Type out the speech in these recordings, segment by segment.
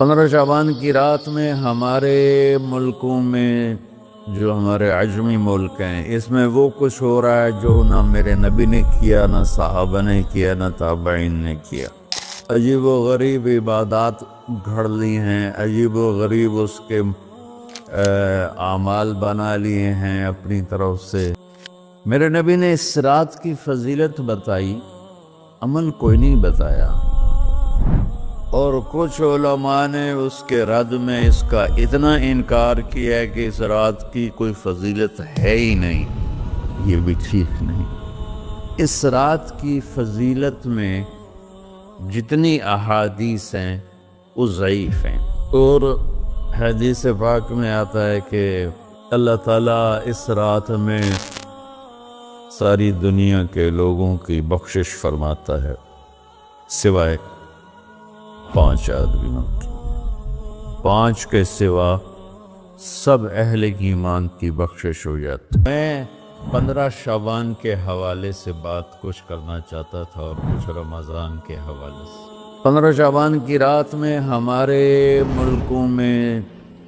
15 شعبان کی رات میں ہمارے ملکوں میں جو ہمارے عجمی ملک ہیں اس میں وہ کچھ ہو رہا ہے جو نہ میرے نبی نے کیا، نہ صحابہ نے کیا، نہ تابعین نے کیا۔ عجیب و غریب عبادات گھڑ لی ہیں، عجیب و غریب اس کے اعمال بنا لیے ہیں اپنی طرف سے۔ میرے نبی نے اس رات کی فضیلت بتائی، عمل کوئی نہیں بتایا، اور کچھ علماء نے اس کے رد میں اس کا اتنا انکار کیا ہے کہ اس رات کی کوئی فضیلت ہے ہی نہیں۔ یہ بھی ٹھیک نہیں۔ اس رات کی فضیلت میں جتنی احادیث ہیں وہ ضعیف ہیں، اور حدیث پاک میں آتا ہے کہ اللہ تعالیٰ اس رات میں ساری دنیا کے لوگوں کی بخشش فرماتا ہے سوائے 5 آدمیوں کی۔ 5 کے سوا سب اہل ایمان کی بخشش ہو جاتی۔ میں 15 شعبان کے حوالے سے بات کچھ کرنا چاہتا تھا اور کچھ رمضان کے حوالے سے۔ 15 شعبان کی رات میں ہمارے ملکوں میں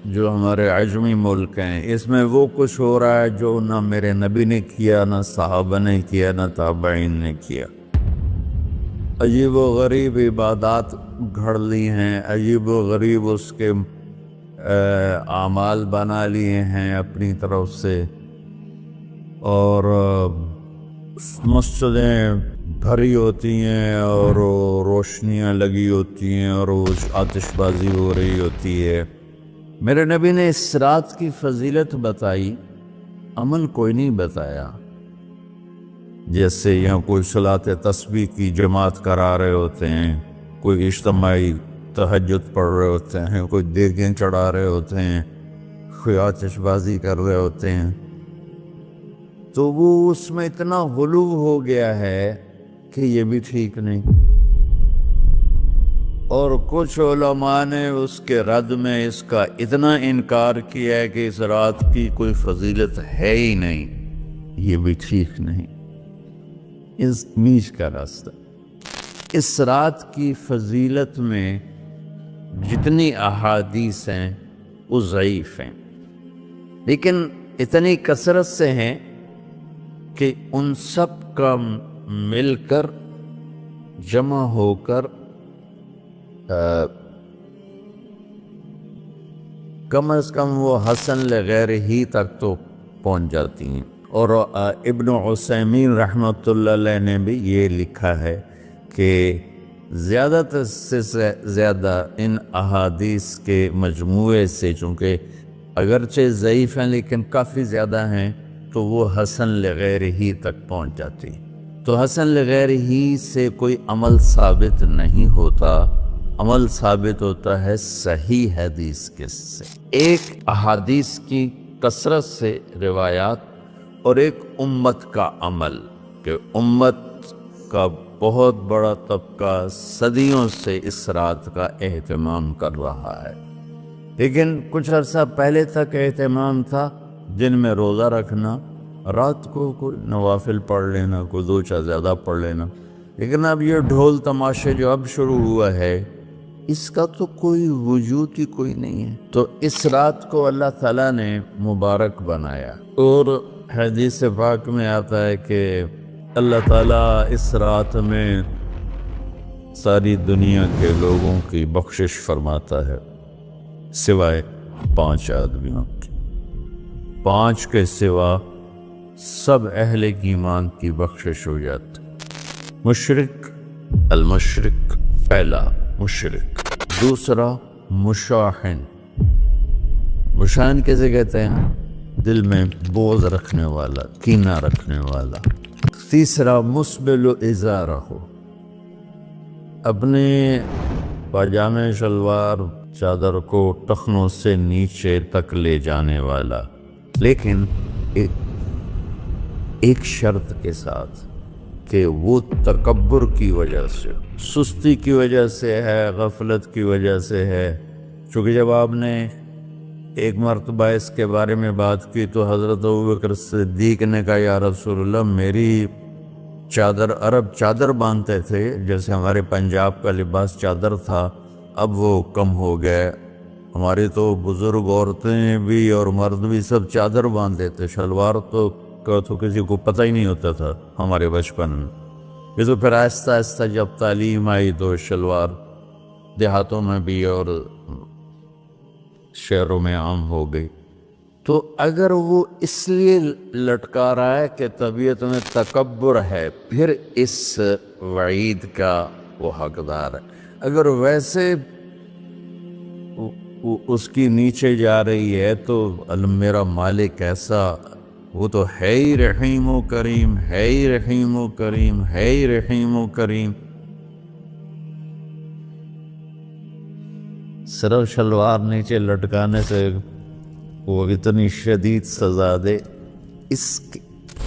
جو ہمارے عجمی ملک ہیں اس میں وہ کچھ ہو رہا ہے جو نہ میرے نبی نے کیا، نہ صحابہ نے کیا، نہ تابعین نے کیا۔ عجیب و غریب عبادات گھڑ لی ہیں، عجیب و غریب اس کے اعمال بنا لیے ہیں اپنی طرف سے، اور مسجدیں بھری ہوتی ہیں اور روشنیاں لگی ہوتی ہیں اور آتش بازی ہو رہی ہوتی ہے۔ میرے نبی نے اس رات کی فضیلت بتائی، عمل کوئی نہیں بتایا۔ جیسے یہاں کوئی صلاۃ تسبیح کی جماعت کرا رہے ہوتے ہیں، کوئی اجتماعی تہجد پڑھ رہے ہوتے ہیں، کوئی دیگیں چڑھا رہے ہوتے ہیں، کوئی آتش بازی کر رہے ہوتے ہیں، تو وہ اس میں اتنا غلو ہو گیا ہے کہ یہ بھی ٹھیک نہیں۔ اور کچھ علماء نے اس کے رد میں اس کا اتنا انکار کیا ہے کہ اس رات کی کوئی فضیلت ہے ہی نہیں۔ یہ بھی ٹھیک نہیں۔ اس میچ کا راستہ، اس رات کی فضیلت میں جتنی احادیث ہیں وہ ضعیف ہیں، لیکن اتنی کثرت سے ہیں کہ ان سب کا مل کر جمع ہو کر کم از کم وہ حسن لغیر ہی تک تو پہنچ جاتی ہیں۔ اور ابن عثیمین رحمۃ اللہ علیہ نے بھی یہ لکھا ہے کہ زیادہ سے زیادہ ان احادیث کے مجموعے سے، چونکہ اگرچہ ضعیف ہیں لیکن کافی زیادہ ہیں، تو وہ حسن لغیر ہی تک پہنچ جاتی۔ تو حسن لغیر ہی سے کوئی عمل ثابت نہیں ہوتا، عمل ثابت ہوتا ہے صحیح حدیث کے سے۔ ایک احادیث کی کثرت سے روایات اور ایک امت کا عمل، کہ امت کا بہت بڑا طبقہ صدیوں سے اس رات کا اہتمام کر رہا ہے، لیکن کچھ عرصہ پہلے تک اہتمام تھا دن میں روزہ رکھنا، رات کو کوئی نوافل پڑھ لینا، کوئی 2 4 زیادہ پڑھ لینا، لیکن اب یہ ڈھول تماشے جو اب شروع ہوا ہے اس کا تو کوئی وجود ہی کوئی نہیں ہے۔ تو اس رات کو اللہ تعالیٰ نے مبارک بنایا، اور حدیث پاک میں آتا ہے کہ اللہ تعالیٰ اس رات میں ساری دنیا کے لوگوں کی بخشش فرماتا ہے سوائے 5 آدمیوں کی۔ 5 کے سوا سب اہل ایمان کی بخشش ہو جاتی۔ مشرک، المشرک، پہلا مشرک، دوسرا مشاحن۔ مشاحن کیسے کہتے ہیں؟ دل میں بغض رکھنے والا، کینہ رکھنے والا۔ تیسرا مسبل ازارہ، اپنے پاجامے شلوار چادر کو ٹخنوں سے نیچے تک لے جانے والا، لیکن ایک شرط کے ساتھ کہ وہ تکبر کی وجہ سے، سستی کی وجہ سے ہے، غفلت کی وجہ سے ہے۔ چونکہ جب آپ نے ایک مرتبہ اس کے بارے میں بات کی تو حضرت ابوبکر صدیق نے کہا یا رسول اللہ، میری چادر، عرب چادر باندھتے تھے جیسے ہمارے پنجاب کا لباس چادر تھا، اب وہ کم ہو گئے. ہماری تو بزرگ عورتیں بھی اور مرد بھی سب چادر باندھتے تھے، شلوار تو کسی کو پتہ ہی نہیں ہوتا تھا ہمارے بچپن میں. یہ تو پھر آہستہ آہستہ جب تعلیم آئی تو شلوار دیہاتوں میں بھی اور شہروں میں عام ہو گئی. تو اگر وہ اس لیے لٹکا رہا ہے کہ طبیعت میں تکبر ہے، پھر اس وعید کا وہ حقدار ہے. اگر ویسے اس کی نیچے جا رہی ہے تو میرا مالک ایسا، وہ تو ہے ہی رحیم و کریم، ہے ہی رحیم و کریم، ہے ہی رحیم و کریم. صرف شلوار نیچے لٹکانے سے وہ اتنی شدید سزا دے،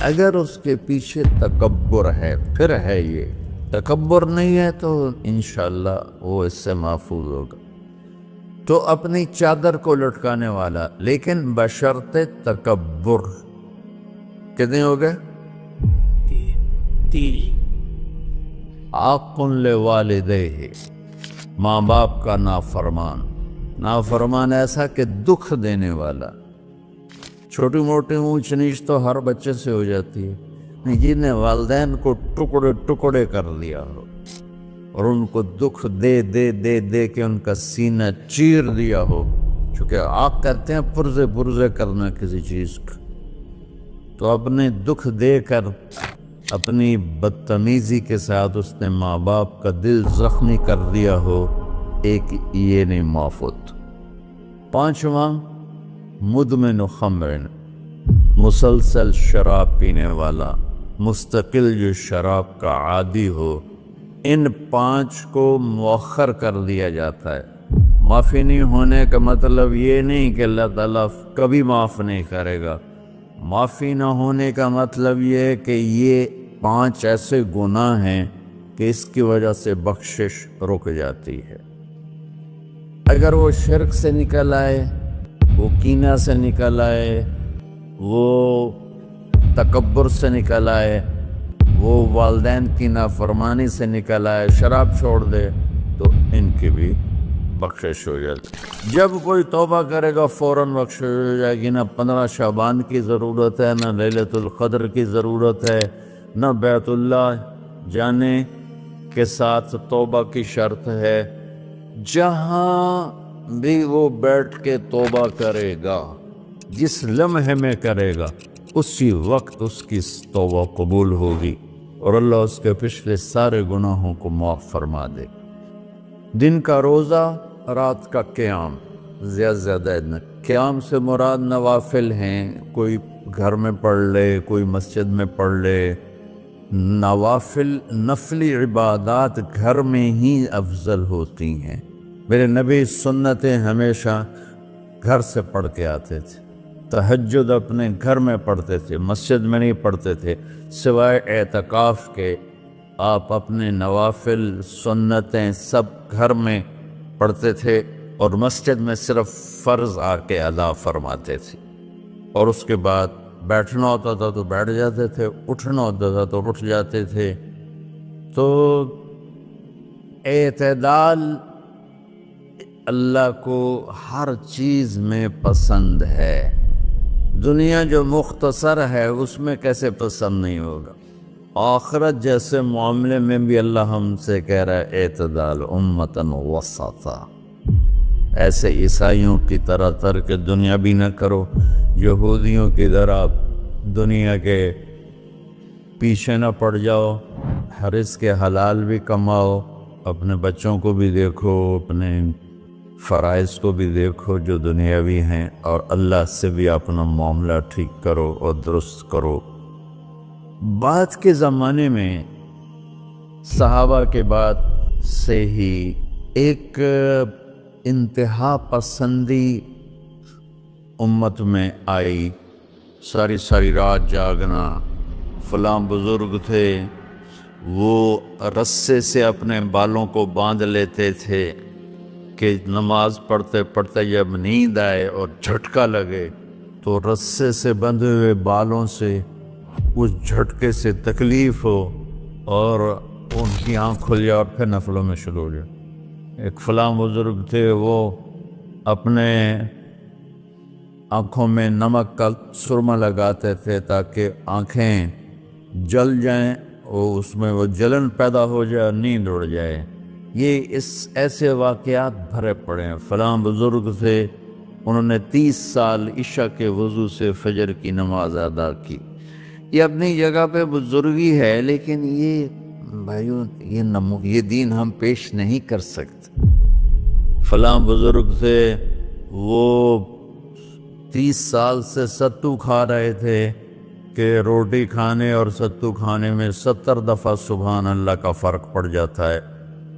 اگر اس کے پیچھے تکبر ہے پھر ہے. یہ تکبر نہیں ہے تو انشاءاللہ وہ اس سے محفوظ ہوگا. تو اپنی چادر کو لٹکانے والا، لیکن بشرط تکبر. کتنے ہو گئے؟ 3. عاق لوالدیہ، ماں باپ کا نافرمان. نافرمان ایسا کہ دکھ دینے والا. چھوٹی موٹی اونچ نیچ تو ہر بچے سے ہو جاتی ہے، جن نے والدین کو ٹکڑے ٹکڑے کر دیا ہو اور ان کو دکھ دے دے دے دے کے ان کا سینہ چیر دیا ہو. چونکہ عاق کہتے ہیں پرزے پرزے کرنا کسی چیز کا. تو اپنے دکھ دے کر، اپنی بدتمیزی کے ساتھ اس نے ماں باپ کا دل زخمی کر دیا ہو، ایک یہ نہیں معاف ہوتا. 5واں مدمن خمر، مسلسل شراب پینے والا، مستقل جو شراب کا عادی ہو. ان 5 کو مؤخر کر دیا جاتا ہے. معافی نہیں ہونے کا مطلب یہ نہیں کہ اللہ تعالیٰ کبھی معاف نہیں کرے گا. معافی نہ ہونے کا مطلب یہ ہے کہ یہ 5 ایسے گناہ ہیں کہ اس کی وجہ سے بخشش رک جاتی ہے. اگر وہ شرک سے نکل آئے، وہ کینہ سے نکل آئے، وہ تکبر سے نکل آئے، وہ والدین کی نافرمانی سے نکل آئے، شراب چھوڑ دے، تو ان کی بھی بخشش ہو جاتی. جب کوئی توبہ کرے گا فوراً بخشش ہو جائے گی. نہ 15 شعبان کی ضرورت ہے، نہ لیلۃ القدر کی ضرورت ہے، نہ بیت اللہ جانے کے ساتھ توبہ کی شرط ہے. جہاں بھی وہ بیٹھ کے توبہ کرے گا، جس لمحے میں کرے گا، اسی وقت اس کی توبہ قبول ہوگی اور اللہ اس کے پچھلے سارے گناہوں کو معاف فرما دے. دن کا روزہ، رات کا قیام، زیادہ قیام سے مراد نوافل ہیں. کوئی گھر میں پڑھ لے، کوئی مسجد میں پڑھ لے. نوافل، نفلی عبادات گھر میں ہی افضل ہوتی ہیں. میرے نبی سنتیں ہمیشہ گھر سے پڑھ کے آتے تھے. تہجد اپنے گھر میں پڑھتے تھے، مسجد میں نہیں پڑھتے تھے. سوائے اعتکاف کے آپ اپنے نوافل سنتیں سب گھر میں پڑھتے تھے اور مسجد میں صرف فرض آ کے ادا فرماتے تھے. اور اس کے بعد بیٹھنا ہوتا تھا تو بیٹھ جاتے تھے، اٹھنا ہوتا تھا تو اٹھ جاتے تھے. تو اعتدال اللہ کو ہر چیز میں پسند ہے. دنیا جو مختصر ہے اس میں کیسے پسند نہیں ہوگا؟ آخرت جیسے معاملے میں بھی اللہ ہم سے کہہ رہا ہے اعتدال، امتاً وسطا. ایسے عیسائیوں کی طرح ترک دنیا بھی نہ کرو، یہودیوں کی طرح دنیا کے پیچھے نہ پڑ جاؤ. رزق کے حلال بھی کماؤ، اپنے بچوں کو بھی دیکھو، اپنے فرائض کو بھی دیکھو جو دنیاوی ہیں، اور اللہ سے بھی اپنا معاملہ ٹھیک کرو اور درست کرو. بعد کے زمانے میں صحابہ کے بعد سے ہی ایک انتہا پسندی امت میں آئی. ساری رات جاگنا. فلاں بزرگ تھے، وہ رسے سے اپنے بالوں کو باندھ لیتے تھے کہ نماز پڑھتے پڑھتے جب نیند آئے اور جھٹکا لگے تو رسے سے بندھے ہوئے بالوں سے اس جھٹکے سے تکلیف ہو اور ان کی آنکھ کھل جائے اور پھر نفلوں میں شروع ہو جائے. ایک فلاں بزرگ تھے، وہ اپنے آنکھوں میں نمک کا سرما لگاتے تھے تاکہ آنکھیں جل جائیں، اور اس میں وہ جلن پیدا ہو جائے، نیند اڑ جائے۔ یہ ایسے واقعات بھرے پڑے ہیں۔ فلاں بزرگ تھے، انہوں نے 30 سال عشاء کے وضو سے فجر کی نماز ادا کی۔ یہ اپنی جگہ پہ بزرگی ہے، لیکن یہ بھائیوں یہ دین ہم پیش نہیں کر سکتے۔ فلاں بزرگ تھے، وہ 30 سال سے ستو کھا رہے تھے کہ روٹی کھانے اور ستو کھانے میں 70 دفعہ سبحان اللہ کا فرق پڑ جاتا ہے،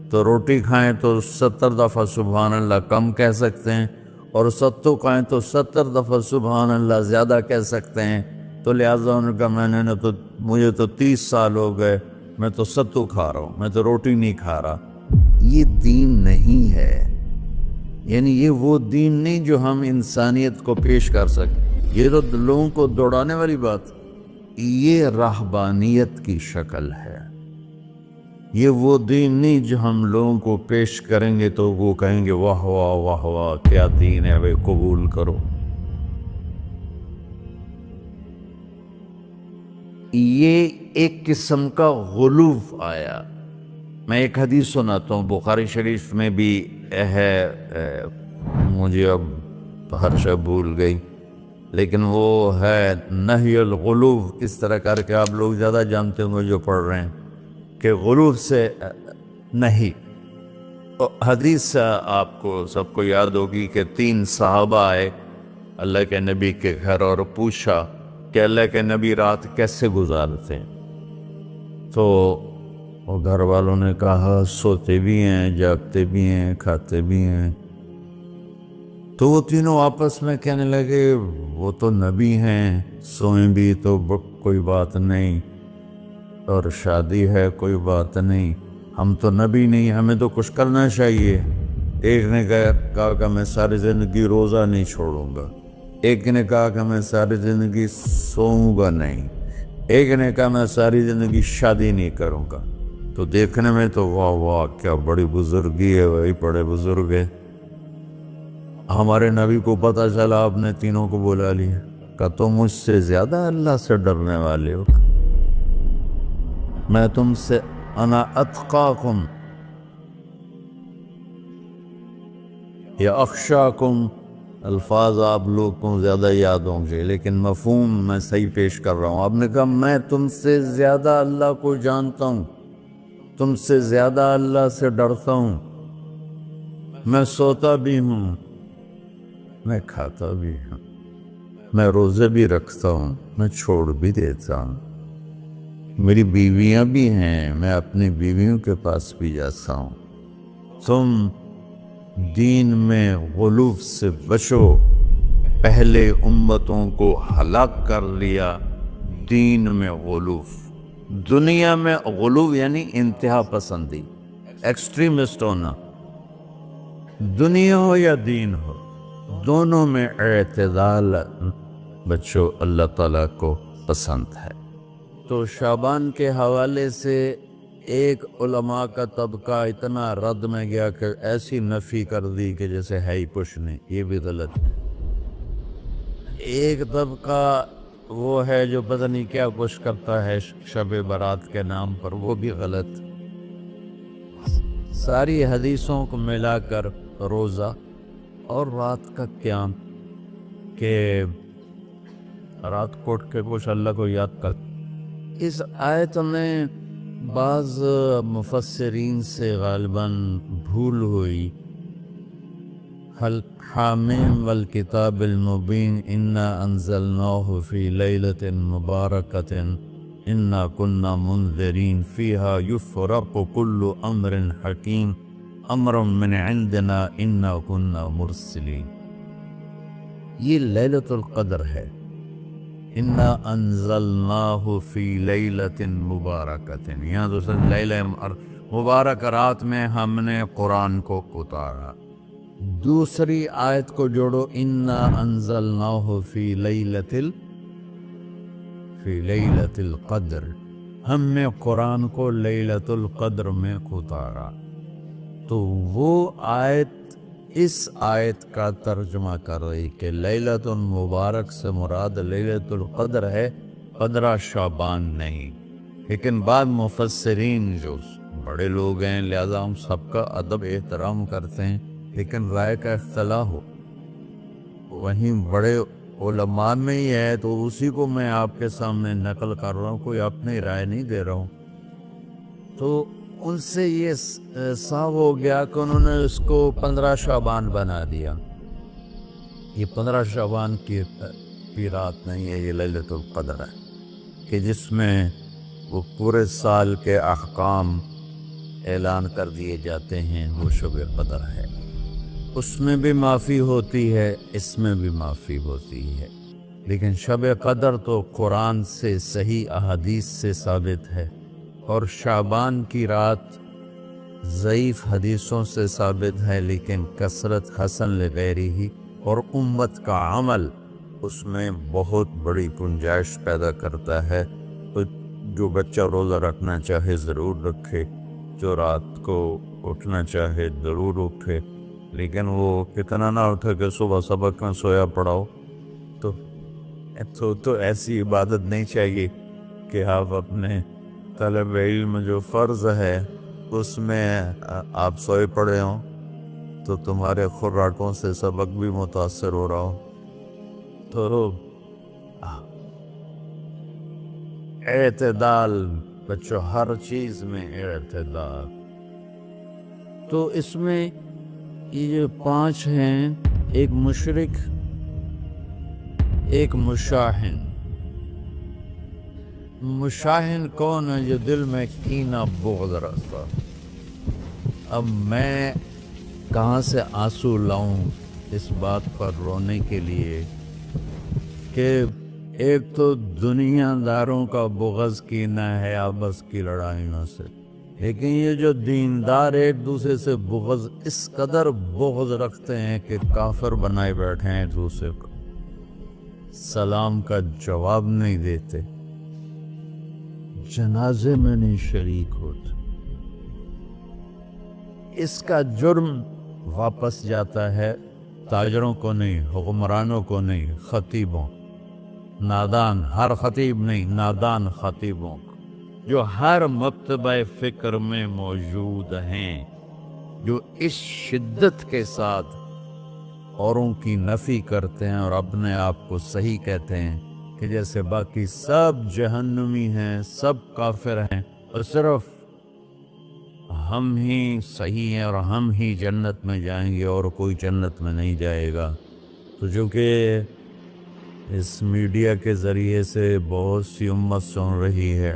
تو روٹی کھائیں تو 70 دفعہ سبحان اللہ کم کہہ سکتے ہیں، اور ستو کھائیں تو 70 دفعہ سبحان اللہ زیادہ کہہ سکتے ہیں۔ تو لہٰذا انہوں نے کہا مجھے تو 30 سال ہو گئے، میں تو ستو کھا رہا ہوں، میں تو روٹی نہیں کھا رہا۔ یہ دین نہیں ہے، یعنی یہ وہ دین نہیں جو ہم انسانیت کو پیش کر سکیں۔ یہ تو لوگوں کو دوڑانے والی بات، یہ رہبانیت کی شکل ہے۔ یہ وہ دین نہیں جو ہم لوگوں کو پیش کریں گے تو وہ کہیں گے واہ واہ واہ واہ کیا دین ہے، بھائی قبول کرو۔ یہ ایک قسم کا غلو آیا۔ میں ایک حدیث سناتا ہوں، بخاری شریف میں بھی ہے، مجھے اب ہر شے بھول گئی، لیکن وہ ہے نہی الغلو، اس طرح کر کے آپ لوگ زیادہ جانتے ہوں گے جو پڑھ رہے ہیں، کہ غلو سے نہیں۔ حدیث آپ کو سب کو یاد ہوگی کہ 3 صحابہ آئے اللہ کے نبی کے گھر اور پوچھا کہ اللہ کے نبی رات کیسے گزارتے ہیں؟ تو وہ گھر والوں نے کہا سوتے بھی ہیں، جاگتے بھی ہیں، کھاتے بھی ہیں۔ تو وہ تینوں آپس میں کہنے لگے وہ تو نبی ہیں، سوئیں بھی تو کوئی بات نہیں، اور شادی ہے کوئی بات نہیں، ہم تو نبی نہیں، ہمیں تو کچھ کرنا چاہیے۔ ایک نے کہا کہ میں ساری زندگی روزہ نہیں چھوڑوں گا، ایک نے کہا کہ میں ساری زندگی سوؤں گا نہیں، ایک نے کہا میں ساری زندگی شادی نہیں کروں گا۔ تو دیکھنے میں تو واہ واہ کیا بڑی بزرگی ہے، وہی بڑے بزرگ ہے۔ ہمارے نبی کو پتہ چلا، آپ نے تینوں کو بلا لیا، کہ تم مجھ سے زیادہ اللہ سے ڈرنے والے ہو، میں تم سے انا اتقاکم یا اخشاکم، الفاظ آپ لوگ کو زیادہ یاد ہوں گے لیکن مفہوم میں صحیح پیش کر رہا ہوں۔ آپ نے کہا میں تم سے زیادہ اللہ کو جانتا ہوں، تم سے زیادہ اللہ سے ڈرتا ہوں، میں سوتا بھی ہوں، میں کھاتا بھی ہوں، میں روزے بھی رکھتا ہوں، میں چھوڑ بھی دیتا ہوں، میری بیویاں بھی ہیں، میں اپنی بیویوں کے پاس بھی جاتا ہوں۔ تم دین میں غلو سے بچو، پہلے امتوں کو ہلاک کر لیا دین میں غلو۔ دنیا میں غلو یعنی انتہا پسندی، ایکسٹریمسٹ ہونا، دنیا ہو یا دین ہو دونوں میں اعتدال بچو، اللہ تعالیٰ کو پسند ہے۔ تو شعبان کے حوالے سے ایک علماء کا طبقہ اتنا رد میں گیا کہ ایسی نفی کر دی کہ جیسے ہے ہی کچھ نہیں، یہ بھی غلط ہے۔ ایک طبقہ وہ ہے جو پتہ نہیں کیا کچھ کرتا ہے شب برات کے نام پر، وہ بھی غلط۔ ساری حدیثوں کو ملا کر روزہ اور رات کا قیام، کہ رات کو اٹھ کے کچھ اللہ کو یاد کر۔ اس آیت میں بعض مفسرین سے غالباً بھول ہوئی، حامیم والکتاب المبین انا انزلناہ فی لیلۃ مبارکۃ انا کنا منذرین فیہا یفرق کل امر حکیم امر من عندنا انا کنا مرسلین۔ یہ لیلۃ القدر ہے، انا انزلناہ فی لیلۃ مبارکۃ، یہاں دوسرا لیلہ مبارک رات میں ہم نے قرآن کو اتارا۔ دوسری آیت کو جوڑو، انا انزلناہ فی لیلۃ القدر، ہم نے قرآن کو لیلۃ القدر میں اتارا۔ تو وہ آیت اس آیت کا ترجمہ کر رہی کہ لیلۃ المبارک سے مراد لیلۃ القدر ہے، 15 شعبان نہیں۔ لیکن بعض مفسرین جو بڑے لوگ ہیں، لہذا ہم سب کا ادب احترام کرتے ہیں، لیکن رائے کا اختلاف ہو وہیں بڑے علماء میں ہی ہے، تو اسی کو میں آپ کے سامنے نقل کر رہا ہوں، کوئی اپنی رائے نہیں دے رہا ہوں۔ تو ان سے یہ صاف ہو گیا کہ انہوں نے اس کو 15 شعبان بنا دیا۔ یہ 15 شعبان کی رات نہیں ہے، یہ لیلۃ القدر ہے کہ جس میں وہ پورے سال کے احکام اعلان کر دیے جاتے ہیں، وہ شب قدر ہے۔ اس میں بھی معافی ہوتی ہے، اس میں بھی معافی ہوتی ہے، لیکن شب قدر تو قرآن سے، صحیح احادیث سے ثابت ہے، اور شعبان کی رات ضعیف حدیثوں سے ثابت ہے، لیکن کثرت حسن لغیرہ اور امت کا عمل اس میں بہت بڑی گنجائش پیدا کرتا ہے۔ تو جو بچہ روزہ رکھنا چاہے ضرور رکھے، جو رات کو اٹھنا چاہے ضرور اٹھے، لیکن وہ کتنا نہ اٹھے کہ صبح سبق میں سویا پڑاؤ، تو ایسی عبادت نہیں چاہیے کہ آپ اپنے طلب علم جو فرض ہے اس میں آپ سوئے پڑے ہوں تو تمہارے خوراکوں سے سبق بھی متاثر ہو رہا ہو۔ تو اعتدال بچوں، ہر چیز میں اعتدال۔ تو اس میں یہ جو 5 ہیں، ایک مشرک، ایک مشاہن۔ مشاہن کون ہے؟ جو دل میں کینہ بغض رکھتا۔ اب میں کہاں سے آنسو لاؤں اس بات پر رونے کے لیے کہ ایک تو دنیا داروں کا بغض کینہ ہے آپس کی لڑائیوں سے، لیکن یہ جو دیندار ایک دوسرے سے بغض، اس قدر بغض رکھتے ہیں کہ کافر بنائے بیٹھے ہیں، ایک دوسرے کو سلام کا جواب نہیں دیتے، جنازے میں نہیں شریک ہوتے۔ اس کا جرم واپس جاتا ہے تاجروں کو نہیں، حکمرانوں کو نہیں، خطیبوں، نادان، ہر خطیب نہیں، نادان خطیبوں کو، جو ہر مکتبہ فکر میں موجود ہیں، جو اس شدت کے ساتھ اوروں کی نفی کرتے ہیں اور اپنے آپ کو صحیح کہتے ہیں کہ جیسے باقی سب جہنمی ہیں، سب کافر ہیں، اور صرف ہم ہی صحیح ہیں اور ہم ہی جنت میں جائیں گے اور کوئی جنت میں نہیں جائے گا۔ تو جو کہ اس میڈیا کے ذریعے سے بہت سی امت سن رہی ہے،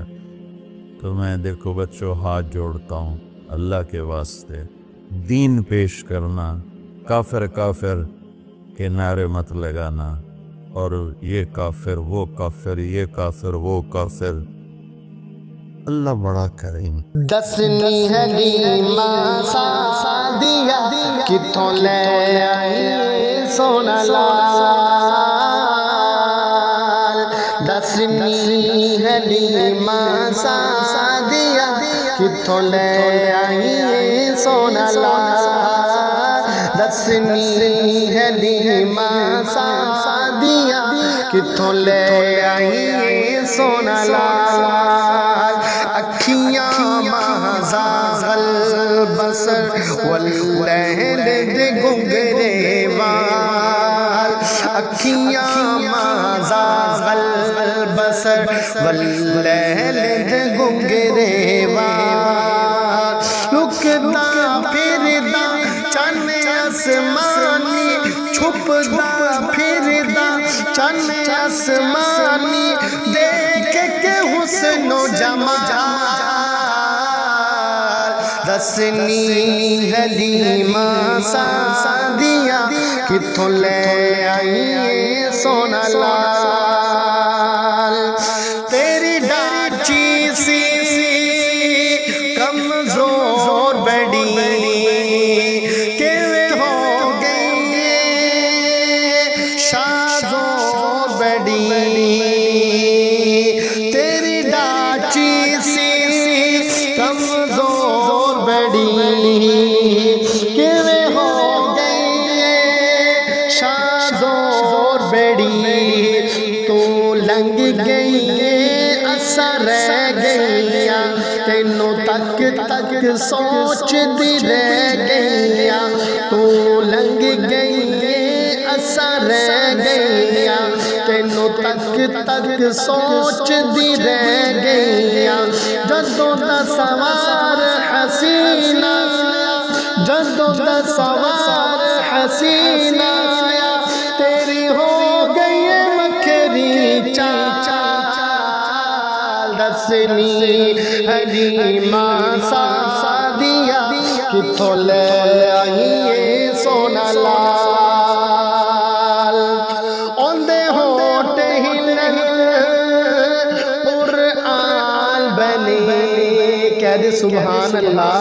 تو میں دیکھو بچوں ہاتھ جوڑتا ہوں اللہ کے واسطے، دین پیش کرنا، کافر کافر کے نعرے مت لگانا، اور یہ کافر وہ کافر، یہ کافر وہ کافر۔ اللہ بڑا کریم۔ دسنی ہے لیما سادیا کتھوں لے آئی سونا لال، دسنی ہے لیما سادیا کتھوں لے آئی سونا لال، دسنی ہے لیما سادیا کتھوں لے آئی سونا لال، اکھیاں مازاغل بسر واللہل دے گنگرے وال، اکھیاں مازاغل بسر واللہل دے گنگرے وال، لکتا پھردا چن آسمانی، چھپدا پھردا چن آسمانی، دیکھ کے حسن و جمال، دسنی ہے لیما سادیا کتھوں لے آئی سونا لال، تیری ڈاچی سی کمزور بڑی کیویں ہو گئی شادور بڑی، تیری ڈاچی سی کمزور بڑی زور بیڑی تو لنگ گئی اثر رہ گئیا تینوں تک تک سوچ دی رہ گئیا تو لنگ گئی اثر رہ گئیا تینوں تک تک سوچ دی رہ گئیا جدوں دا سوار حسینہ جدوں دا سوار حسینہ تیری ہو گئی مکھری چال دسنی حلیمہ سعدیہ کتھوں لے آئیے سونا لال اوندے ہوٹ ہلن قرآن بنے کہہ دے سبحان اللہ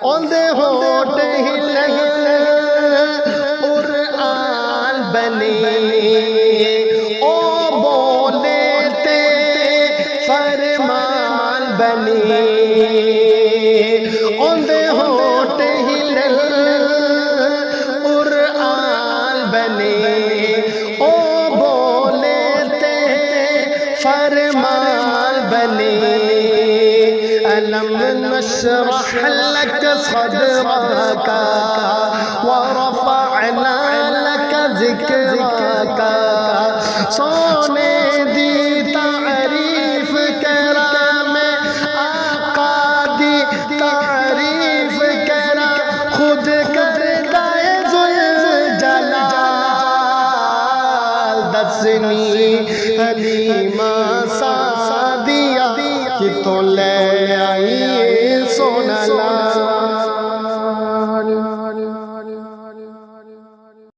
اوندے ہوٹ ہلن قرآن بنے او بولے تے فرمان بنے اوندے ہوٹ ہلن قرآن بنے او بولے تے فرمان بنے ألم نشرح لك صدرك ورفعنا لك ذكرك سونے دی تعریف کرام آقا دی تعریف کرا خود کردہ ذوالجلال دسنی حلیمہ